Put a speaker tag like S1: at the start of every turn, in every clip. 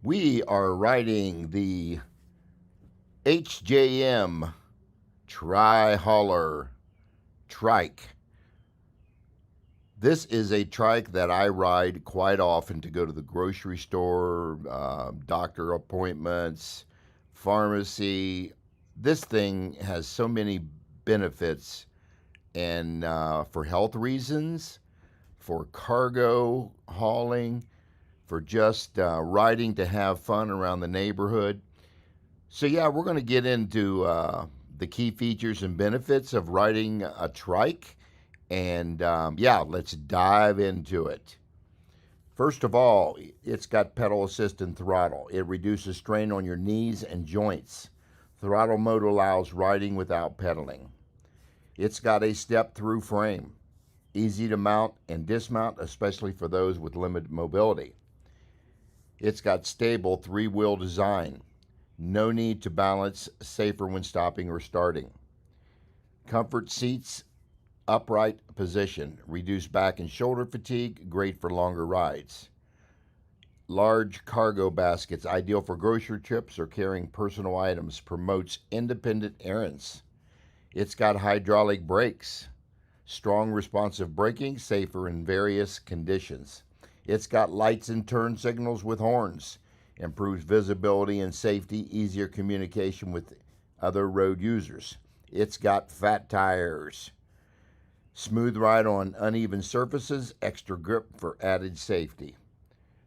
S1: We are riding the HJM Tri-Hauler Trike. This is a trike that I ride quite often to go to the grocery store, doctor appointments, pharmacy. This thing has so many benefits, and for health reasons, for cargo hauling, for just riding to have fun around the neighborhood. So yeah, we're going to get into the key features and benefits of riding a trike, and yeah, let's dive into it. First of all, it's got pedal assist and throttle. It reduces strain on your knees and joints. Throttle mode allows riding without pedaling. It's got a step-through frame. Easy to mount and dismount, especially for those with limited mobility. It's got stable three-wheel design. No need to balance, safer when stopping or starting. Comfort seats, upright position, reduce back and shoulder fatigue, great for longer rides. Large cargo baskets, ideal for grocery trips or carrying personal items, promotes independent errands. It's got hydraulic brakes. Strong responsive braking, safer in various conditions. It's got lights and turn signals with horns. Improves visibility and safety, easier communication with other road users. It's got fat tires. Smooth ride on uneven surfaces, extra grip for added safety.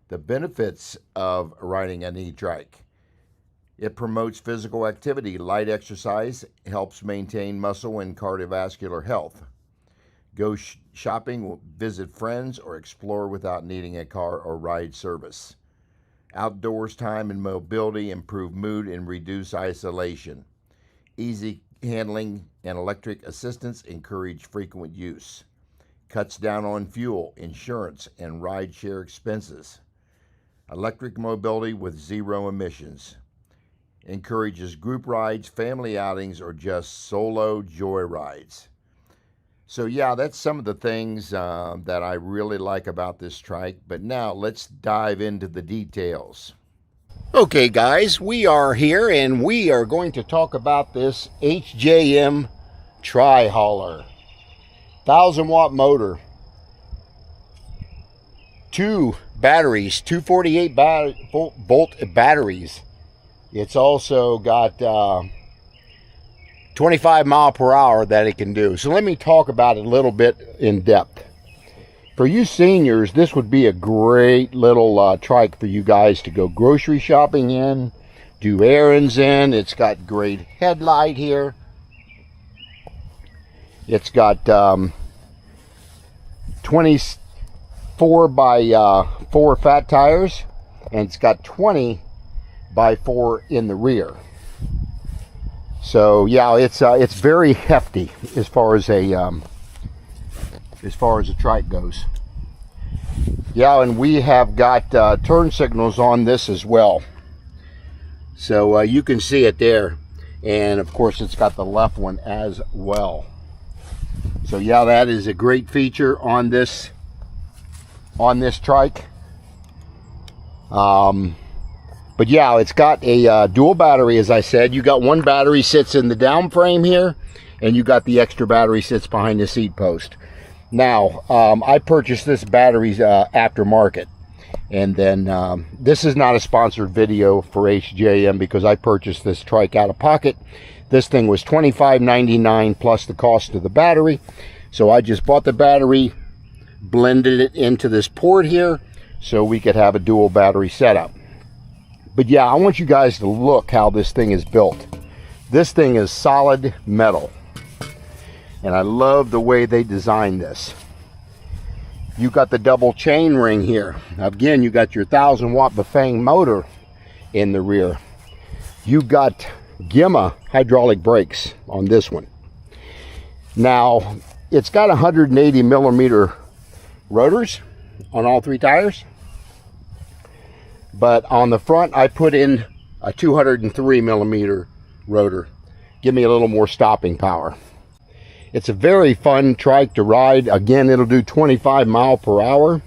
S1: The benefits of riding an e-trike. It promotes physical activity, light exercise, helps maintain muscle and cardiovascular health. Go shopping, visit friends, or explore without needing a car or ride service. Outdoors time and mobility, improve mood and reduce isolation. Easy handling and electric assistance encourage frequent use. Cuts down on fuel, insurance, and ride-share expenses. Electric mobility with zero emissions. Encourages group rides, family outings, or just solo joy rides. So yeah, that's some of the things that I really like about this trike. But now let's dive into the details. Okay guys, we are here and we are going to talk about this HJM Tri-Hauler. 1,000-watt motor. 2 batteries, 248-volt batteries. It's also got 25 mile per hour that it can do. So let me talk about it a little bit in depth. For you seniors, this would be a great little trike for you guys to go grocery shopping in, do errands in. It's got great headlight here. It's got 24 by 4 fat tires, and it's got 20 by 4 in the rear. So yeah, it's very hefty as far as a trike goes. Yeah, and we have got turn signals on this as well. So you can see it there, and of course it's got the left one as well. So yeah, that is a great feature on this trike. But yeah, it's got a dual battery, as I said. You got one battery sits in the down frame here, and you got the extra battery sits behind the seat post. Now, I purchased this battery aftermarket, and then this is not a sponsored video for HJM because I purchased this trike out of pocket. This thing was $25.99 plus the cost of the battery. So I just bought the battery, blended it into this port here, so we could have a dual battery setup. But yeah, I want you guys to look how this thing is built. This thing is solid metal. And I love the way they designed this. You got the double chain ring here. Again, you got your 1,000-watt Bafang motor in the rear. You got Gemma hydraulic brakes on this one. Now, it's got 180 millimeter rotors on all 3 tires. But on the front, I put in a 203 millimeter rotor. Give me a little more stopping power. It's a very fun trike to ride. Again, it'll do 25 mile per hour.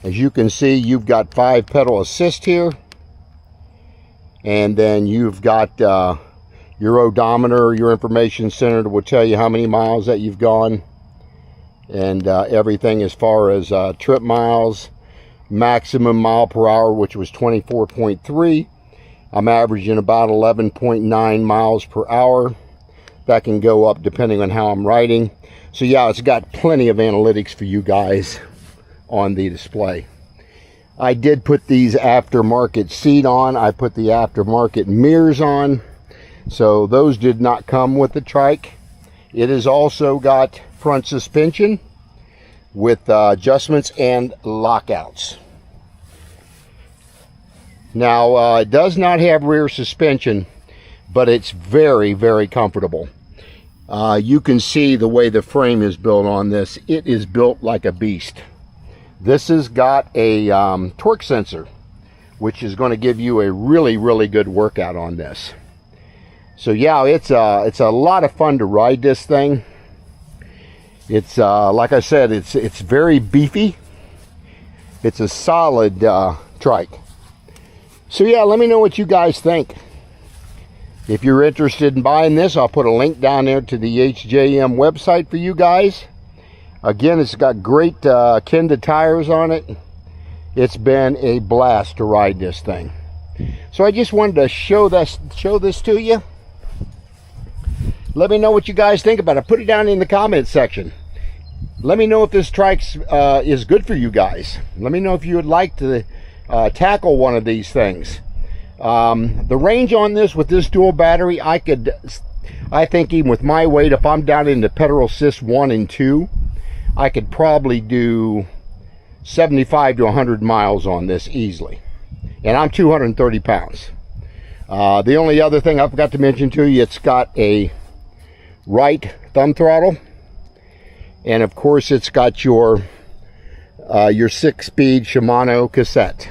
S1: As you can see, you've got 5 pedal assist here.
S2: And then you've got your odometer, your information center will tell you how many miles that you've gone, and everything as far as trip miles, maximum mile per hour, which was 24.3. I'm averaging about 11.9 miles per hour. That can go up depending on how I'm riding. So yeah, it's got plenty of analytics for you guys on the display. I did put these aftermarket seat on. I put the aftermarket mirrors on. So those did not come with the Trike. It has also got front suspension with adjustments and lockouts. Now, it does not have rear suspension, but it's very, very comfortable. You can see the way the frame is built on this. It is built like a beast. This has got a torque sensor, which is going to give you a really, really good workout on this. So yeah, it's a lot of fun to ride this thing. It's like I said, it's very beefy. It's a solid Trike. So yeah, let me know what you guys think. If you're interested in buying this, I'll put a link down there to the HJM website for you guys. Again, it's got great Kenda tires on it. It's been a blast to ride this thing. So I just wanted to show this to you. Let me know what you guys think about it. Put it down in the comments section. Let me know if this Trike is good for you guys. Let me know if you would like to tackle one of these things. The range on this with this dual battery, I think even with my weight, if I'm down into pedal assist 1 and 2, I could probably do 75 to 100 miles on this easily. And I'm 230 pounds. The only other thing I forgot to mention to you, it's got a right thumb throttle. And of course, it's got your 6-speed Shimano cassette.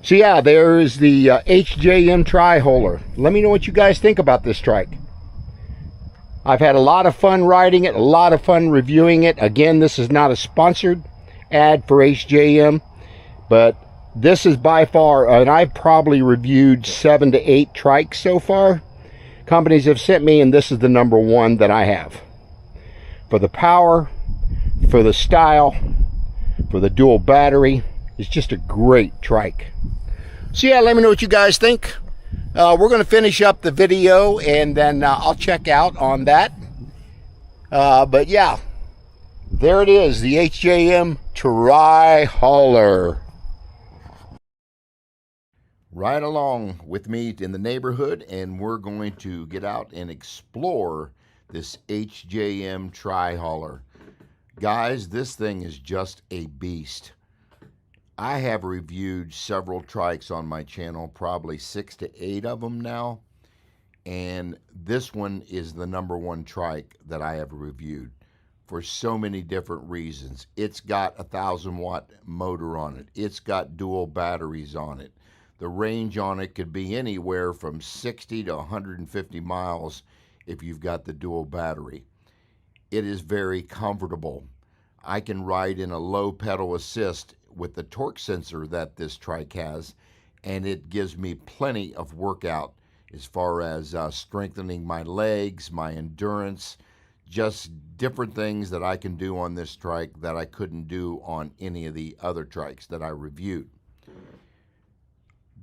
S2: So yeah, there's the HJM Tri-Holer. Let me know what you guys think about this Trike. I've had a lot of fun riding it, a lot of fun reviewing it. Again, this is not a sponsored ad for HJM, but this is by far, and I've probably reviewed 7 to 8 Trikes so far. Companies have sent me, and this is the #1 that I have. For the power, for the style, for the dual battery, it's just a great Trike. So yeah, let me know what you guys think. We're going to finish up the video, and then I'll check out on that. But yeah, there it is, the HJM Tri-Holer.
S1: Ride along with me in the neighborhood, and we're going to get out and explore this HJM Tri-Holer. Guys, this thing is just a beast. I have reviewed several Trikes on my channel, probably 6 to 8 of them now, and this one is the #1 Trike that I have reviewed for so many different reasons. It's got a 1,000-watt motor on it. It's got dual batteries on it. The range on it could be anywhere from 60 to 150 miles if you've got the dual battery. It is very comfortable. I can ride in a low pedal assist with the torque sensor that this Trike has, and it gives me plenty of workout as far as strengthening my legs, my endurance, just different things that I can do on this Trike that I couldn't do on any of the other Trikes that I reviewed.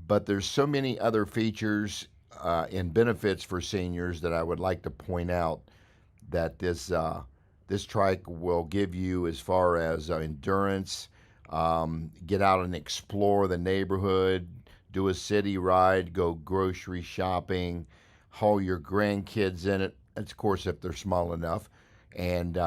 S1: But there's so many other features and benefits for seniors that I would like to point out that this Trike will give you as far as endurance, get out and explore the neighborhood, do a city ride, go grocery shopping, haul your grandkids in it, of course if they're small enough, and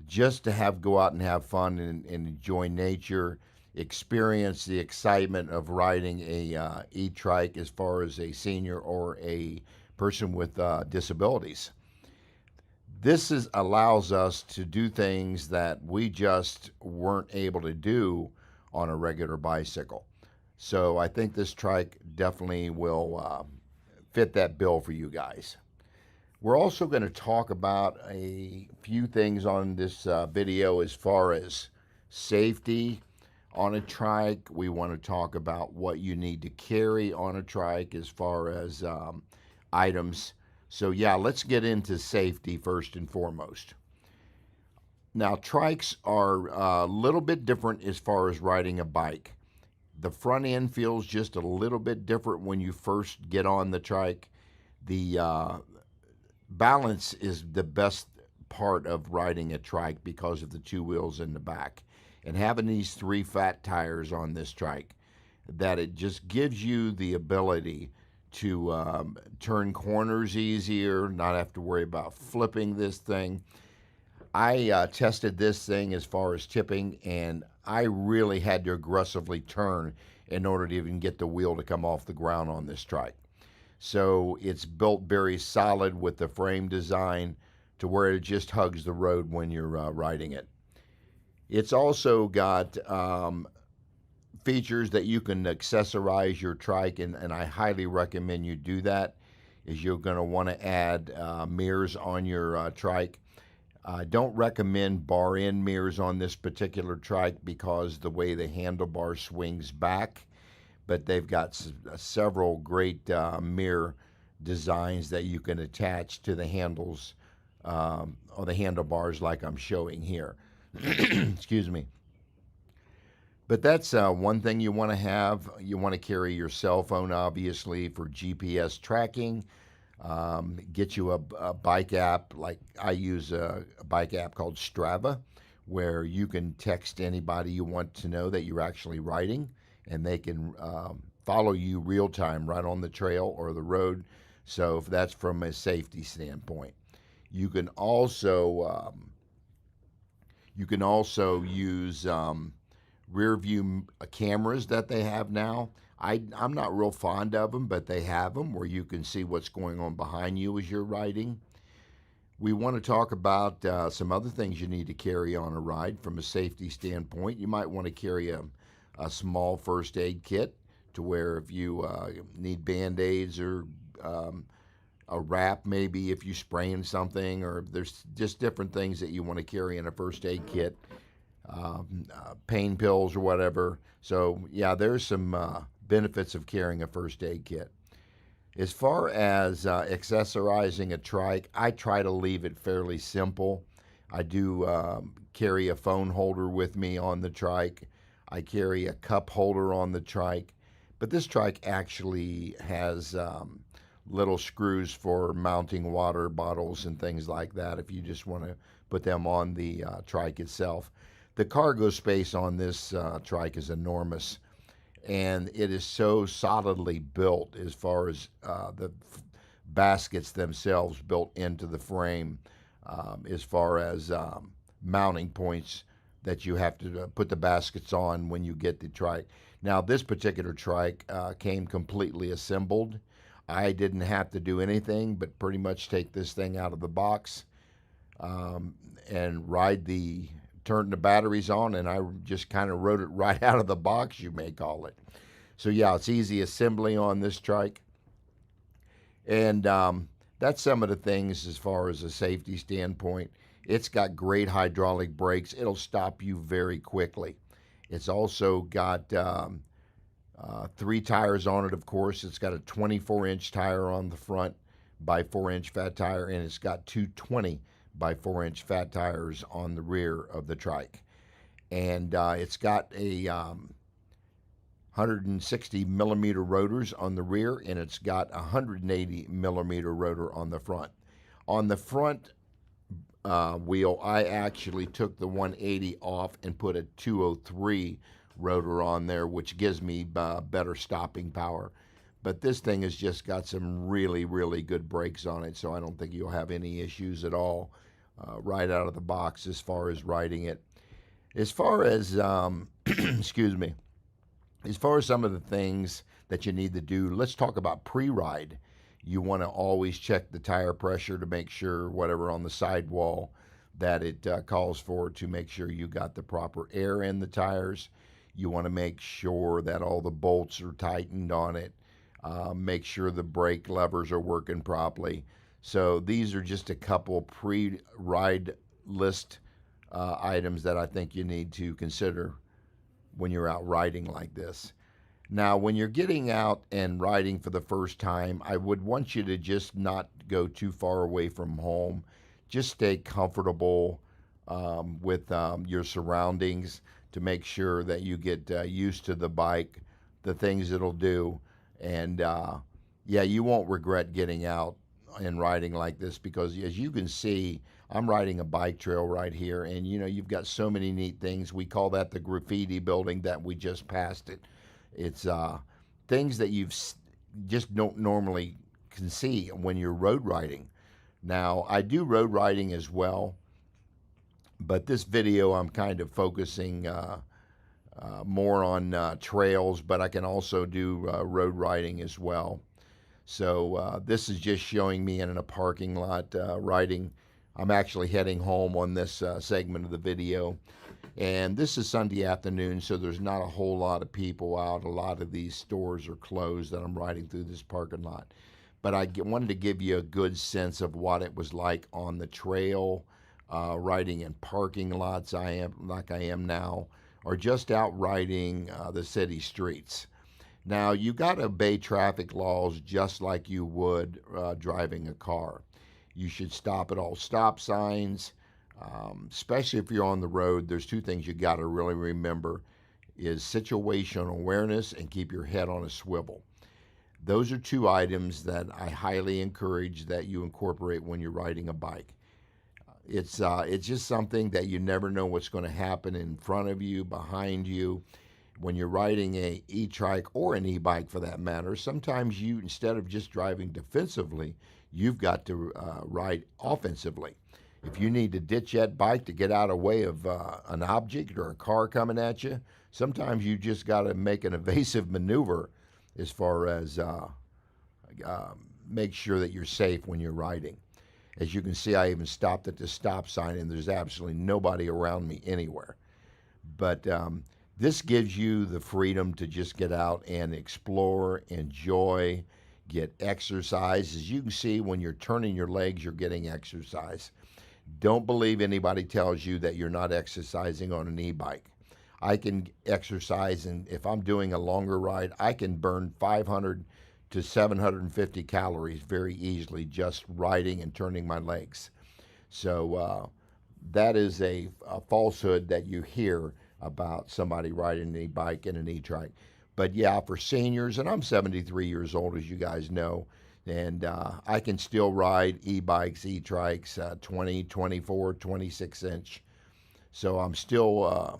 S1: just to go out and have fun and enjoy nature, experience the excitement of riding a e-Trike as far as a senior or a person with disabilities. This allows us to do things that we just weren't able to do on a regular bicycle. So I think this Trike definitely will fit that bill for you guys. We're also going to talk about a few things on this video as far as safety, on a trike. We want to talk about what you need to carry on a trike as far as items. So, yeah, let's get into safety first and foremost. Now, trikes are a little bit different as far as riding a bike. The front end feels just a little bit different when you first get on the trike. The balance is the best part of riding a trike because of the two wheels in the back. And having these three fat tires on this trike, that it just gives you the ability to turn corners easier, not have to worry about flipping this thing. I tested this thing as far as tipping, and I really had to aggressively turn in order to even get the wheel to come off the ground on this trike. So it's built very solid with the frame design to where it just hugs the road when you're riding it. It's also got features that you can accessorize your trike, and I highly recommend you do that. Is you're going to want to add mirrors on your trike. I don't recommend bar end mirrors on this particular trike because the way the handlebar swings back, but they've got several great mirror designs that you can attach to the handles or the handlebars like I'm showing here. Excuse me. But that's one thing you want to have. You want to carry your cell phone, obviously, for GPS tracking. Get you a bike app. Like I use a bike app called Strava, where you can text anybody you want to know that you're actually riding, and they can follow you real time right on the trail or the road. So if that's from a safety standpoint, you can also use rear view cameras that they have now. I'm not real fond of them, but they have them where you can see what's going on behind you as you're riding. We want to talk about some other things you need to carry on a ride from a safety standpoint. You might want to carry a small first aid kit to where if you need band-aids or a wrap, maybe if you spraying something, or there's just different things that you want to carry in a first aid kit, pain pills or whatever. So yeah, there's some benefits of carrying a first aid kit. As far as accessorizing a trike, I try to leave it fairly simple. I do carry a phone holder with me on the trike. I carry a cup holder on the trike. But this trike actually has little screws for mounting water bottles and things like that if you just want to put them on the trike itself. The cargo space on this trike is enormous, and it is so solidly built as far as the baskets themselves built into the frame, as far as mounting points that you have to put the baskets on when you get the trike. Now, this particular trike came completely assembled. I didn't have to do anything but pretty much take this thing out of the box and turn the batteries on, and I just kind of rode it right out of the box, you may call it. So yeah, it's easy assembly on this trike, and that's some of the things as far as a safety standpoint. It's got great hydraulic brakes. It'll stop you very quickly. It's also got three tires on it, of course. It's got a 24-inch tire on the front by 4-inch fat tire, and it's got two 20 by 4-inch fat tires on the rear of the trike. And it's got a 160 millimeter rotors on the rear, and it's got a 180 millimeter rotor on the front. On the front wheel, I actually took the 180 off and put a 203 rotor on there, which gives me better stopping power. But this thing has just got some really, really good brakes on it, so I don't think you'll have any issues at all right out of the box as far as riding it. As far as, excuse me, as far as some of the things that you need to do, let's talk about pre-ride. You want to always check the tire pressure to make sure whatever on the sidewall that it calls for, to make sure you got the proper air in the tires. You want to make sure that all the bolts are tightened on it. Make sure the brake levers are working properly. So these are just a couple pre-ride list items that I think you need to consider when you're out riding like this. Now, when you're getting out and riding for the first time, I would want you to just not go too far away from home. Just stay comfortable with your surroundings to make sure that you get used to the bike, the things it'll do, and yeah, you won't regret getting out and riding like this because, as you can see, I'm riding a bike trail right here, and you've got so many neat things. We call that the graffiti building that we just passed it. It's things that just don't normally can see when you're road riding. Now, I do road riding as well, but this video I'm kind of focusing more on trails, but I can also do road riding as well. So this is just showing me in a parking lot riding. I'm actually heading home on this segment of the video. And this is Sunday afternoon, so there's not a whole lot of people out. A lot of these stores are closed that I'm riding through this parking lot. But wanted to give you a good sense of what it was like on the trail, riding in parking lots I am now, or just out riding the city streets. Now, you got to obey traffic laws just like you would driving a car. You should stop at all stop signs. Especially if you're on the road, there's two things you got to really remember is situational awareness and keep your head on a swivel. Those are two items that I highly encourage that you incorporate when you're riding a bike. It's just something that you never know what's going to happen in front of you, behind you. When you're riding a e-trike or an e-bike for that matter, sometimes you, instead of just driving defensively, you've got to ride offensively. If you need to ditch that bike to get out of the way of an object or a car coming at you, sometimes you just got to make an evasive maneuver as far as make sure that you're safe when you're riding. As you can see, I even stopped at the stop sign and there's absolutely nobody around me anywhere. But this gives you the freedom to just get out and explore, enjoy, get exercise. As you can see, when you're turning your legs, you're getting exercise. Don't believe anybody tells you that you're not exercising on an e-bike. I can exercise, and if I'm doing a longer ride, I can burn 500 to 750 calories very easily just riding and turning my legs. So that is a falsehood that you hear about somebody riding an e-bike and an e-trike. But yeah, for seniors, and I'm 73 years old, as you guys know, and I can still ride e-bikes, e-trikes, 20, 24, 26 inch. So I'm still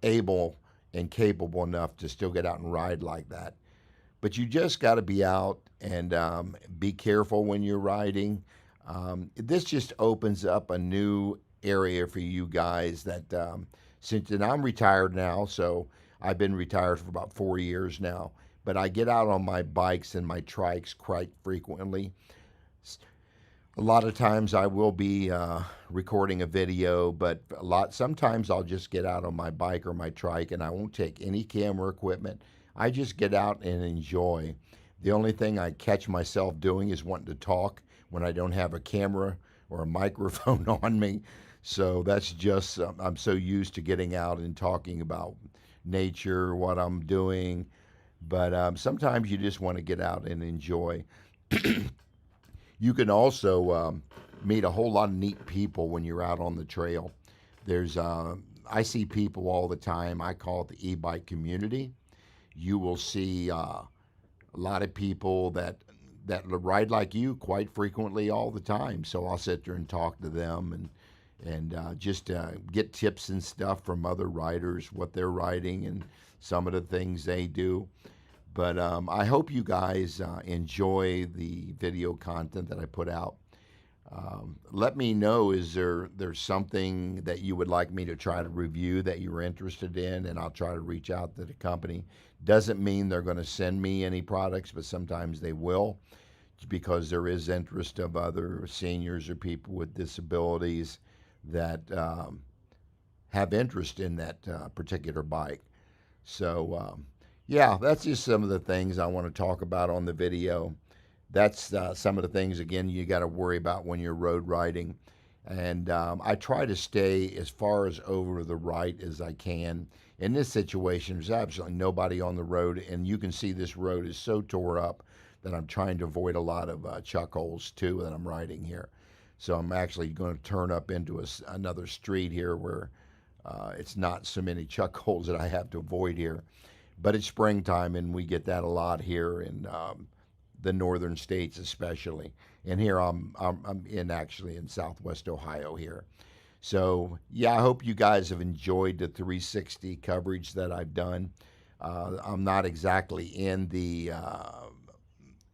S1: able and capable enough to still get out and ride like that. But you just got to be out and be careful when you're riding. This just opens up a new area for you guys that and I'm retired now, so I've been retired for about 4 years now. But I get out on my bikes and my trikes quite frequently. A lot of times I will be recording a video, but sometimes I'll just get out on my bike or my trike and I won't take any camera equipment. I just get out and enjoy. The only thing I catch myself doing is wanting to talk when I don't have a camera or a microphone on me. So that's just, I'm so used to getting out and talking about nature, what I'm doing. But sometimes you just want to get out and enjoy. You can also meet a whole lot of neat people when you're out on the trail. I see people all the time. I call it the e-bike community. You will see a lot of people that ride like you quite frequently all the time. So I'll sit there and talk to them and just get tips and stuff from other riders, what they're riding and some of the things they do. But I hope you guys enjoy the video content that I put out. Let me know, there's something that you would like me to try to review that you're interested in, and I'll try to reach out to the company. Doesn't mean they're going to send me any products, but sometimes they will, because there is interest of other seniors or people with disabilities that have interest in that particular bike. So yeah, that's just some of the things I want to talk about on the video. That's some of the things, again, you got to worry about when you're road riding. And I try to stay as far as over to the right as I can. In this situation, there's absolutely nobody on the road, and you can see this road is so tore up that I'm trying to avoid a lot of chuck holes too that I'm riding here. So I'm actually going to turn up into another street here where it's not so many chuck holes that I have to avoid here. But it's springtime, and we get that a lot here in the northern states, especially. And here I'm in actually in Southwest Ohio here. So yeah, I hope you guys have enjoyed the 360 coverage that I've done. I'm not exactly in the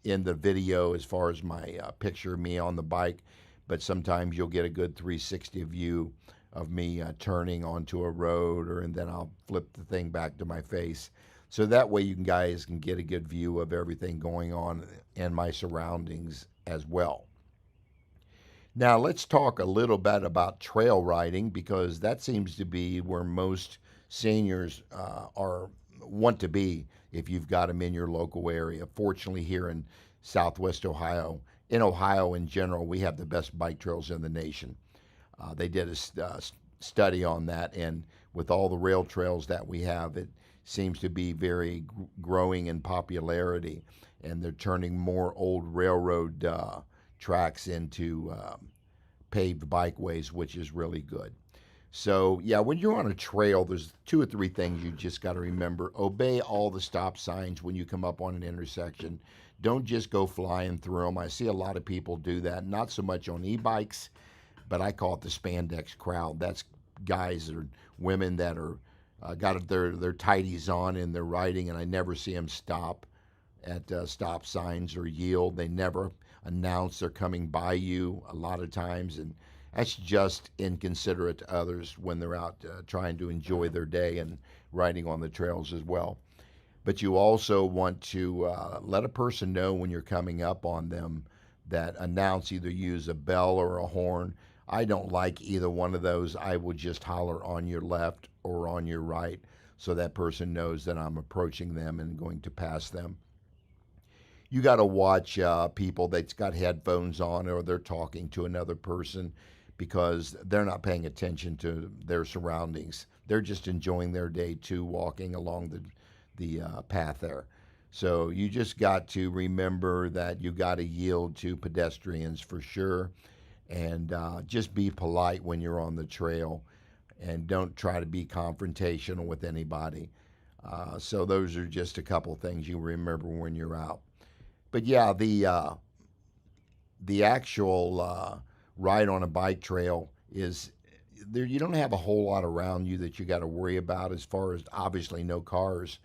S1: video as far as my picture of me on the bike, but sometimes you'll get a good 360 view of me turning onto a road, or and then I'll flip the thing back to my face. So that way you guys can get a good view of everything going on and my surroundings as well. Now let's talk a little bit about trail riding, because that seems to be where most seniors are want to be if you've got them in your local area. Fortunately, here in Southwest Ohio, in Ohio in general, we have the best bike trails in the nation. They did a study on that, and with all the rail trails that we have, it seems to be very growing in popularity, and they're turning more old railroad tracks into paved bikeways, which is really good. So, yeah, when you're on a trail, there's two or three things you just got to remember. Obey all the stop signs when you come up on an intersection. Don't just go flying through them. I see a lot of people do that, not so much on e bikes, but I call it the spandex crowd. That's guys or women that are got their tighties on and they're riding, and I never see them stop at stop signs or yield. They never announce they're coming by you a lot of times, and that's just inconsiderate to others when they're out trying to enjoy their day and riding on the trails as well. But you also want to let a person know when you're coming up on them, that announce, either use a bell or a horn. I don't like either one of those. I would just holler on your left or on your right so that person knows that I'm approaching them and going to pass them. You got to watch people that's got headphones on, or they're talking to another person, because they're not paying attention to their surroundings. They're just enjoying their day too, walking along the path there. So you just got to remember that you got to yield to pedestrians for sure, and just be polite when you're on the trail, and don't try to be confrontational with anybody. So those are just a couple things you remember when you're out. But yeah, the actual ride on a bike trail is there. You don't have a whole lot around you that you got to worry about, as far as obviously no cars,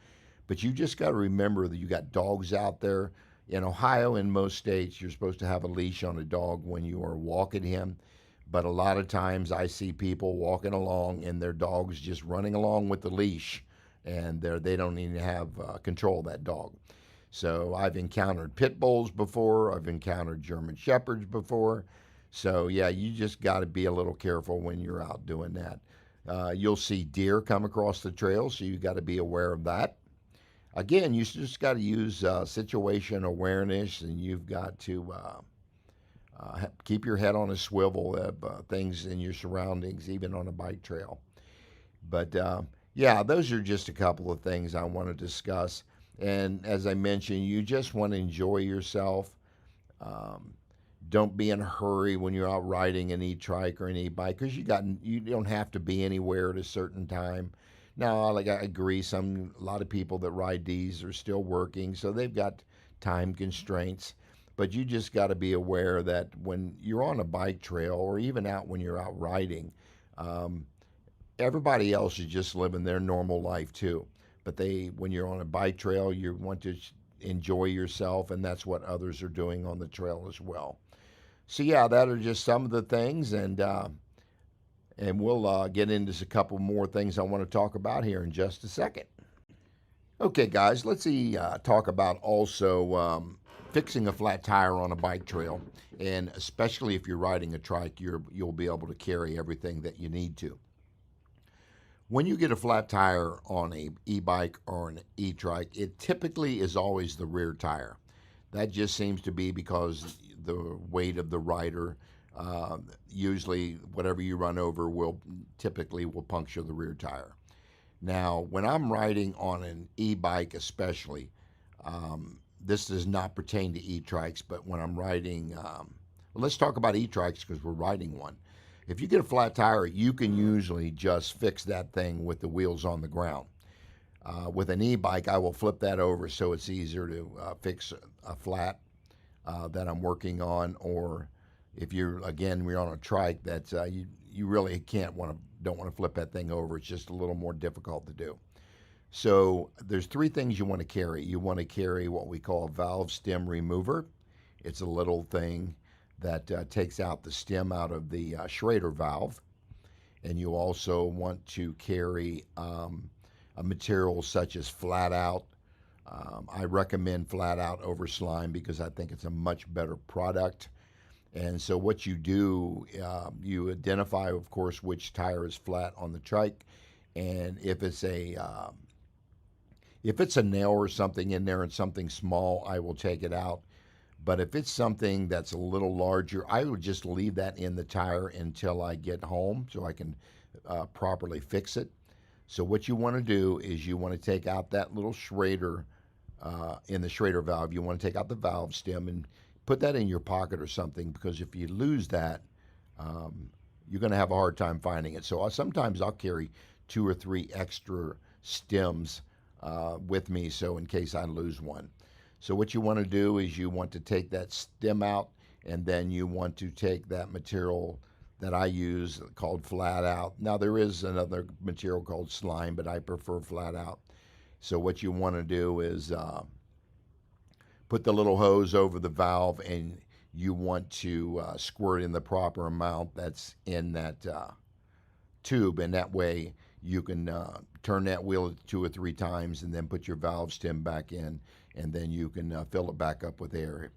S1: but you just got to remember that you got dogs out there. In Ohio, in most states, you're supposed to have a leash on a dog when you are walking him. But a lot of times I see people walking along and their dog's just running along with the leash, and they don't even have control of that dog. So I've encountered pit bulls before. I've encountered German shepherds before. So yeah, you just got to be a little careful when you're out doing that. You'll see deer come across the trail, so you got to be aware of that. Again, you just got to use situation awareness, and you've got to keep your head on a swivel of things in your surroundings, even on a bike trail. But yeah, those are just a couple of things I want to discuss. And as I mentioned, you just want to enjoy yourself. Um, don't be in a hurry when you're out riding an e-trike or an e-bike, because you don't have to be anywhere at a certain time. Now, like I agree, a lot of people that ride these are still working, so they've got time constraints. But you just got to be aware that when you're on a bike trail, or even out when you're out riding, um, everybody else is just living their normal life too. But when you're on a bike trail, you want to enjoy yourself, and that's what others are doing on the trail as well. So yeah, that are just some of the things, and we'll get into a couple more things I want to talk about here in just a second. Okay, guys, let's see. Talk about also fixing a flat tire on a bike trail, and especially if you're riding a trike, you'll be able to carry everything that you need to. When you get a flat tire on a e-bike or an e-trike, it typically is always the rear tire. That just seems to be because the weight of the rider. Usually, whatever you run over will typically will puncture the rear tire. Now, when I'm riding on an e-bike, especially, this does not pertain to e-trikes, but when I'm riding, well, let's talk about e-trikes because we're riding one. If you get a flat tire, you can usually just fix that thing with the wheels on the ground. With an e-bike, I will flip that over so it's easier to fix a flat that I'm working on, or if we're on a trike that you really don't want to flip that thing over. It's just a little more difficult to do. So there's three things you want to carry. You want to carry what we call a valve stem remover. It's a little thing that takes out the stem out of the Schrader valve. And you also want to carry a material such as flat out. I recommend flat out over slime because I think it's a much better product. And so what you do, you identify, of course, which tire is flat on the trike, and if it's a nail or something in there and something small, I will take it out. But if it's something that's a little larger, I would just leave that in the tire until I get home so I can properly fix it. So what you want to do is you want to take out that little Schrader in the Schrader valve. You want to take out the valve stem and put that in your pocket or something, because if you lose that, you're going to have a hard time finding it. So sometimes I'll carry 2 or 3 extra stems with me, so in case I lose one. So what you want to do is you want to take that stem out, and then you want to take that material that I use called flat out. Now there is another material called slime, but I prefer flat out. So what you want to do is put the little hose over the valve, and you want to squirt in the proper amount that's in that tube, and that way you can turn that wheel 2 or 3 times and then put your valve stem back in, and then you can fill it back up with air.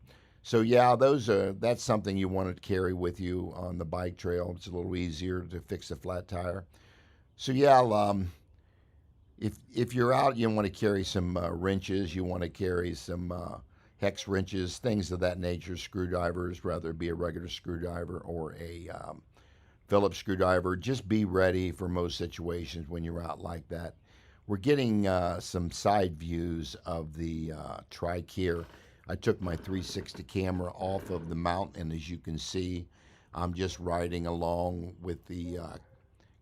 S1: So yeah, that's something you want to carry with you on the bike trail. It's a little easier to fix a flat tire. So yeah, if you're out, you want to carry some wrenches. You want to carry some hex wrenches, things of that nature, screwdrivers, whether it be a regular screwdriver or a Phillips screwdriver. Just be ready for most situations when you're out like that. We're getting some side views of the Trike here. I took my 360 camera off of the mount, and as you can see, I'm just riding along with the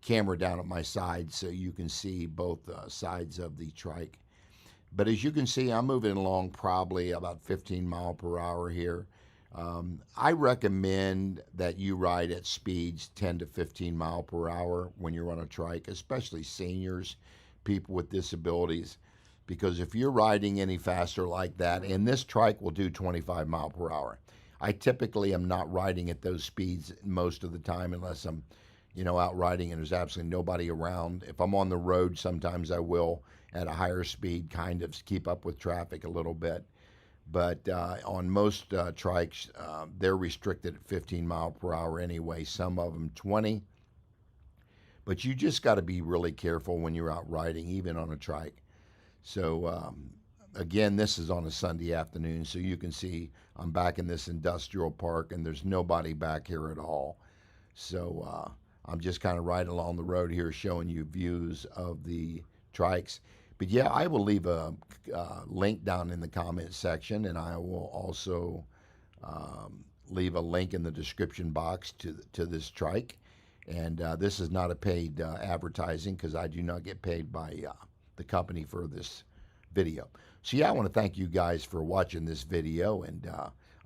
S1: camera down at my side so you can see both sides of the Trike. But as you can see, I'm moving along probably about 15 mile per hour here. I recommend that you ride at speeds 10 to 15 mile per hour when you're on a trike, especially seniors, people with disabilities, because if you're riding any faster like that, and this trike will do 25 mile per hour. I typically am not riding at those speeds most of the time unless I'm, out riding and there's absolutely nobody around. If I'm on the road, sometimes I will at a higher speed kind of keep up with traffic a little bit. But on most trikes, they're restricted at 15 mile per hour anyway, some of them 20. But you just got to be really careful when you're out riding, even on a trike. So again, this is on a Sunday afternoon, so you can see I'm back in this industrial park, and there's nobody back here at all. So I'm just kind of riding along the road here showing you views of the trikes. But yeah, I will leave a link down in the comments section, and I will also leave a link in the description box to this trike. And this is not a paid advertising, because I do not get paid by the company for this video. So yeah, I want to thank you guys for watching this video, and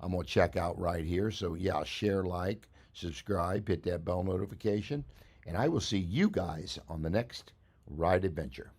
S1: I'm going to check out right here. So yeah, share, like, subscribe, hit that bell notification, and I will see you guys on the next ride adventure.